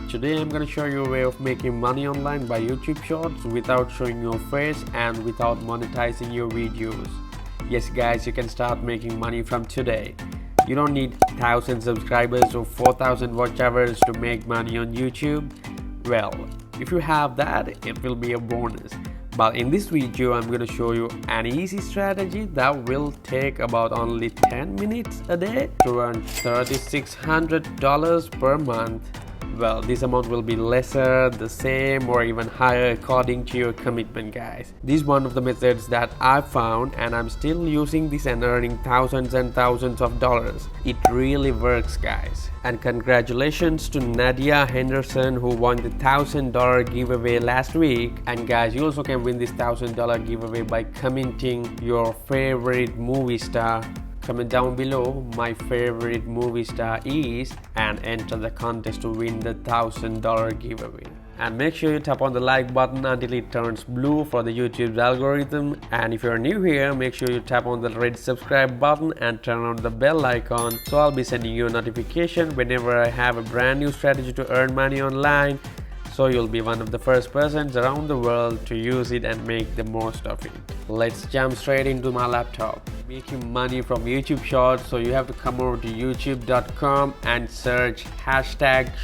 Today I'm gonna show you a way of making money online by YouTube Shorts without showing your face and without monetizing your videos. Yes guys, you can start making money from today. You don't need 1,000 subscribers or 4,000 watch hours to make money on YouTube. Well, if you have that, it will be a bonus. But in this video, I'm going to show you an easy strategy that will take about only 10 minutes a day to earn $3,600 per month. Well, this amount will be lesser, the same, or even higher according to your commitment, guys. This is one of the methods that I found, and I'm still using this and earning thousands and thousands of dollars. It really works, guys. And congratulations to Nadia Henderson, who won the $1,000 giveaway last week. And guys, you also can win this $1,000 giveaway by commenting your favorite movie star. Comment down below my favorite movie star is and enter the contest to win the $1,000 giveaway. And make sure you tap on the like button until it turns blue for the YouTube's algorithm. And if you're new here, make sure you tap on the red subscribe button and turn on the bell icon, so I'll be sending you a notification whenever I have a brand new strategy to earn money online, so you'll be one of the first persons around the world to use it and make the most of it. Let's jump straight into my laptop. Making money from YouTube Shorts, so you have to come over to youtube.com and search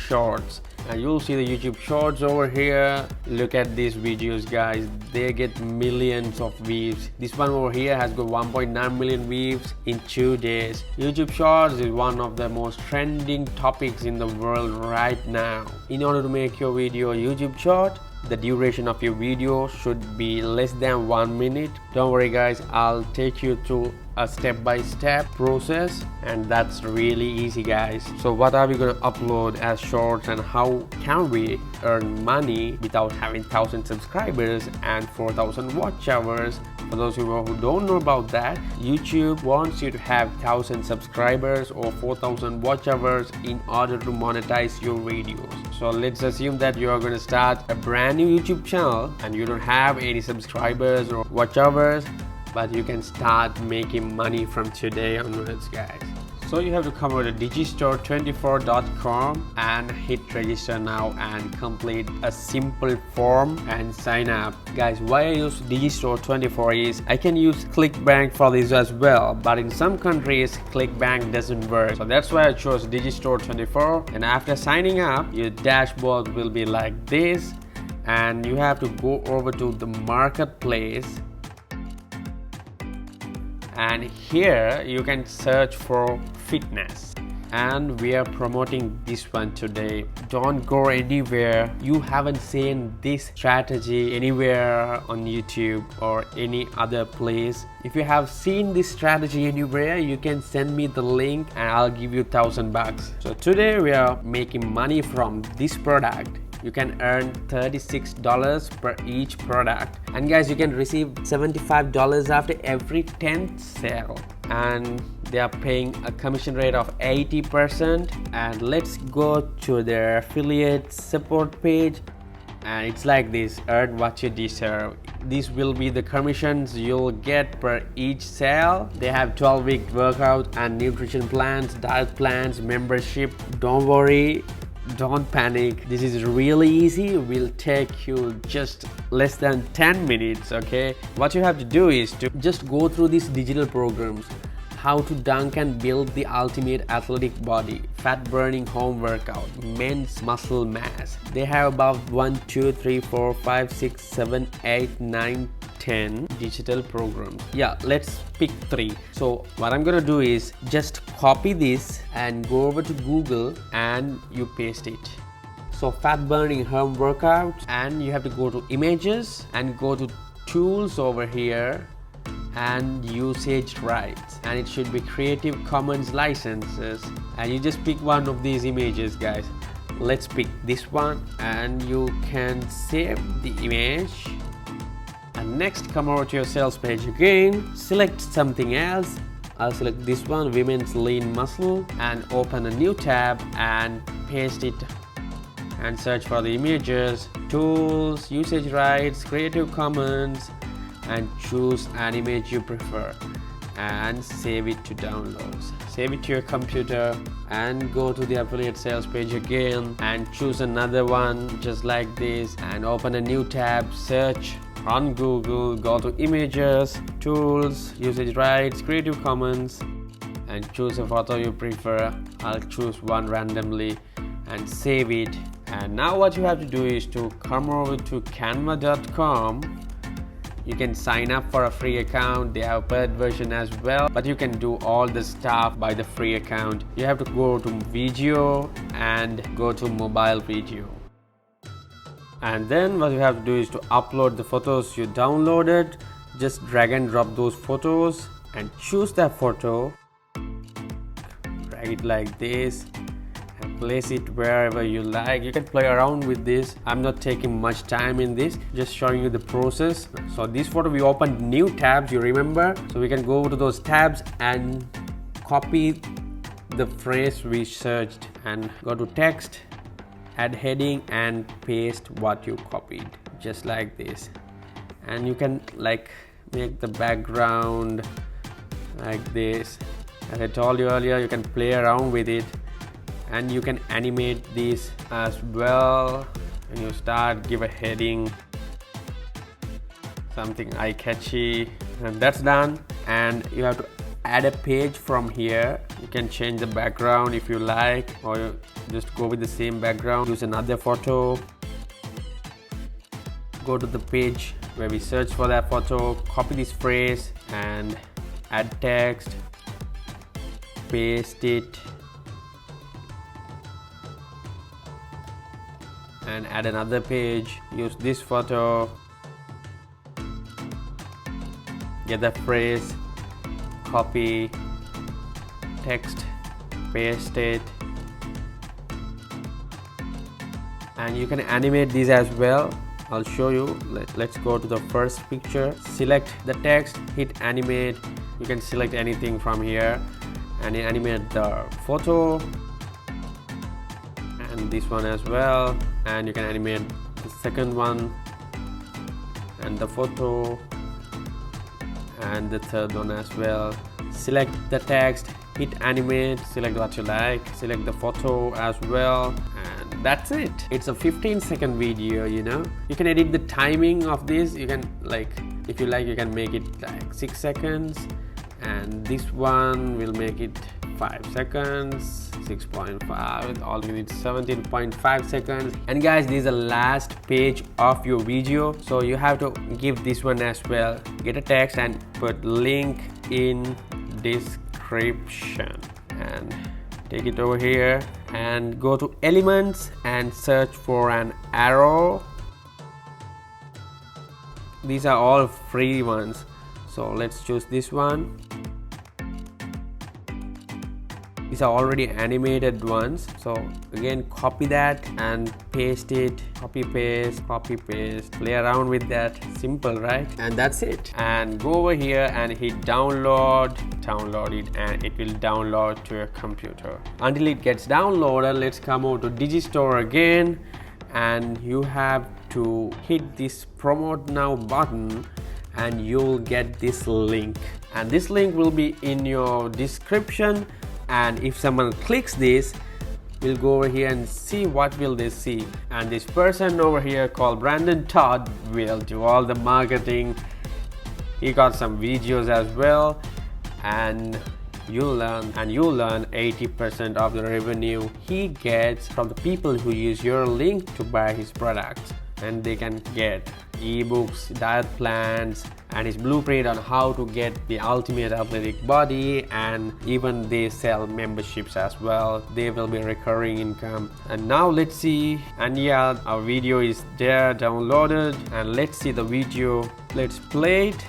#shorts, and you'll see the YouTube Shorts over here. Look at these videos, guys, they get millions of views. This one over here has got 1.9 million views in 2 days. YouTube Shorts is one of the most trending topics in the world right now. In order to make your video a YouTube Short, the duration of your video should be less than 1 minute. Don't worry guys, I'll take you through a step-by-step process, and that's really easy, guys. So what are we going to upload as shorts, and how can we earn money without having 1,000 subscribers and 4,000 watch hours? For those of you who don't know about that, YouTube wants you to have 1,000 subscribers or 4,000 watch hours in order to monetize your videos. So let's assume that you are going to start a brand new YouTube channel and you don't have any subscribers or watch hours, but you can start making money from today onwards, guys. So you have to come over to digistore24.com and hit register now and complete a simple form and sign up. Guys, why I use Digistore24 is I can use ClickBank for this as well, but in some countries ClickBank doesn't work. So that's why I chose Digistore24, and after signing up, your dashboard will be like this, and you have to go over to the marketplace. And here you can search for fitness, and we are promoting this one today. Don't go anywhere. You haven't seen this strategy anywhere on YouTube or any other place. If you have seen this strategy anywhere, you can send me the link and I'll give you $1,000. So today we are making money from this product. You can earn $36 per each product, and guys, you can receive $75 after every 10th sale, and they are paying a commission rate of 80%. And let's go to their affiliate support page, and it's like this: earn what you deserve. These will be the commissions you'll get per each sale. They have 12-week workout and nutrition plans, diet plans, membership. Don't worry, don't panic, this is really easy. It will take you just less than 10 minutes. Okay, what you have to do is to just go through these digital programs: how to dunk and build the ultimate athletic body, fat burning home workout, men's muscle mass. They have about 1, 2, 3, 4, 5, 6, 7, 8, 9, 10 digital programs. Yeah, let's pick 3. So what I'm gonna do is just copy this and go over to Google and you paste it. So fat burning home workout, and you have to go to images and go to tools over here and usage rights, and it should be Creative Commons licenses, and you just pick one of these images, guys. Let's pick this one, and you can save the image. And next, come over to your sales page again, select something else. I'll select this one, women's lean muscle, and open a new tab and paste it and search for the images, tools, usage rights, Creative Commons, and choose an image you prefer. and save it to downloads. Save it to your computer and go to the affiliate sales page again and choose another one just like this and open a new tab, search on Google, go to images, tools, usage rights, Creative Commons, and choose a photo you prefer. I'll choose one randomly and save it. And now what you have to do is to come over to canva.com. You can sign up for a free account. They have a paid version as well, but you can do all the stuff by the free account. You have to go to video and go to mobile video. And then what you have to do is to upload the photos you downloaded. Just drag and drop those photos and choose that photo. Drag it like this and place it wherever you like. You can play around with this. I'm not taking much time in this, just showing you the process. So this photo, we opened new tabs, you remember? So we can go to those tabs and copy the phrase we searched and go to text, add heading and paste what you copied, just like this. And you can like make the background like this. As I told you earlier, you can play around with it and you can animate this as well. When you start, give a heading, something eye-catchy, and that's done. And you have to add a page from here. You can change the background if you like, or you just go with the same background. Use another photo, go to the page where we search for that photo, copy this phrase and add text, paste it and add another page. Use this photo, get the phrase, copy, text, paste it, and you can animate these as well. I'll show you. Let's go to the first picture, select the text, hit animate. You can select anything from here and animate the photo and this one as well, and you can animate the second one and the photo and the third one as well. Select the text, hit animate, select what you like, select the photo as well, and that's it. It's a 15-second video, you know. You can edit the timing of this. You can, like, if you like, you can make it like 6 seconds, and this one will make it 5 seconds, 6.5, altogether it's 17.5 seconds. And guys, this is the last page of your video, so you have to give this one as well. Get a text and put link in description and take it over here and go to elements and search for an arrow. These are all free ones, so let's choose this one. These are already animated ones, so again copy that and paste it, copy paste, play around with that. Simple, right? And that's it. And go over here and hit download it, and it will download to your computer. Until it gets downloaded, let's come over to Digistore again, and you have to hit this promote now button and you'll get this link, and this link will be in your description. And if someone clicks this, we'll go over here and see what will they see. And this person over here called Brandon Todd will do all the marketing. He got some videos as well, and you'll learn 80% of the revenue he gets from the people who use your link to buy his products. And they can get ebooks, diet plans, and his blueprint on how to get the ultimate athletic body, and even they sell memberships as well. They will be recurring income. And now let's see, and yeah, our video is there downloaded, and let's see the video. Let's play it.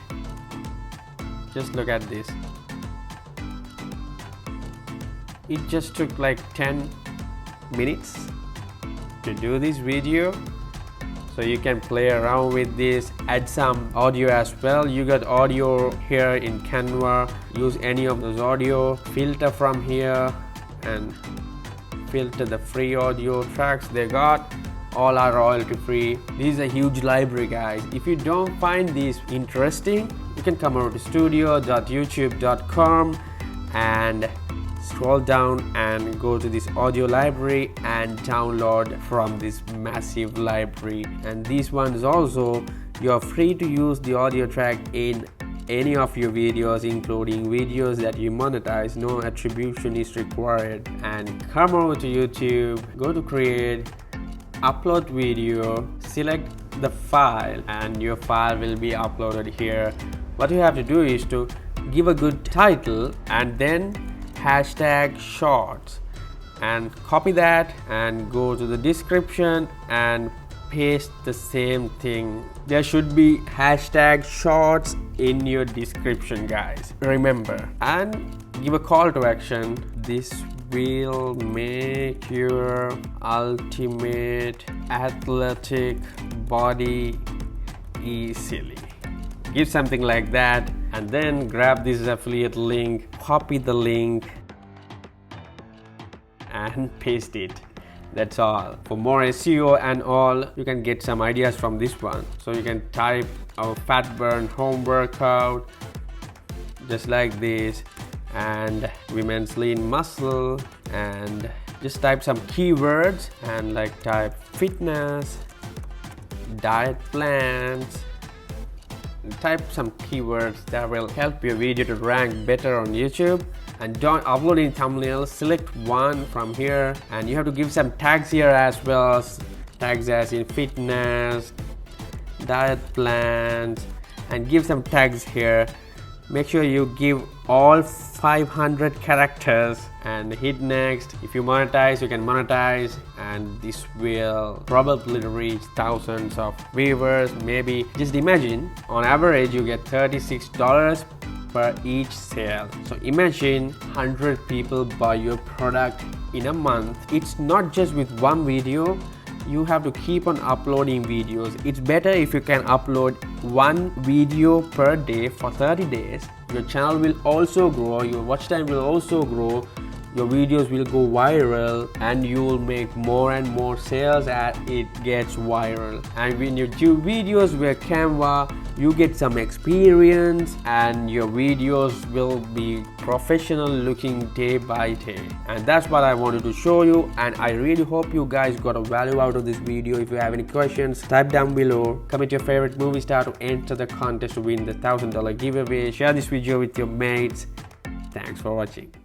Just look at this. It just took like 10 minutes to do this video. So you can play around with this, add some audio as well. You got audio here in Canva. Use any of those audio, filter from here and filter the free audio tracks they got. all are royalty free. This is a huge library, guys. If you don't find this interesting, you can come over to studio.youtube.com and scroll down and go to this audio library and download from this massive library. And this one is also, you're free to use the audio track in any of your videos, including videos that you monetize. No attribution is required. And come over to YouTube, go to create, upload video, select the file, and your file will be uploaded here. What you have to do is to give a good title and then hashtag shorts, and copy that and go to the description and paste the same thing. There should be hashtag shorts in your description, guys, remember. And give a call to action. This will make your ultimate athletic body easily. Give something like that, and then grab this affiliate link, copy the link and paste it. That's all. For more SEO and all, you can get some ideas from this one. So you can type our fat burn home workout just like this, and women's lean muscle, and just type some keywords and like type fitness, diet plans. Type some keywords that will help your video to rank better on YouTube. And don't upload in thumbnails, select one from here, and you have to give some tags here as well. Tags as in fitness, diet plans, and give some tags here. Make sure you give all 500 characters and hit next. If you monetize, you can monetize, and this will probably reach thousands of viewers. Maybe just imagine, on average you get $36 per each sale. So imagine 100 people buy your product in a month. It's not just with one video. You have to keep on uploading videos. It's better if you can upload one video per day for 30 days. Your channel will also grow, your watch time will also grow, your videos will go viral, and you will make more and more sales as it gets viral. And when you do videos with Canva, you get some experience and your videos will be professional looking day by day. And that's what I wanted to show you, and I really hope you guys got a value out of this video. If you have any questions, type down below. Comment your favorite movie star to enter the contest to win the $1,000 giveaway. Share this video with your mates. Thanks for watching.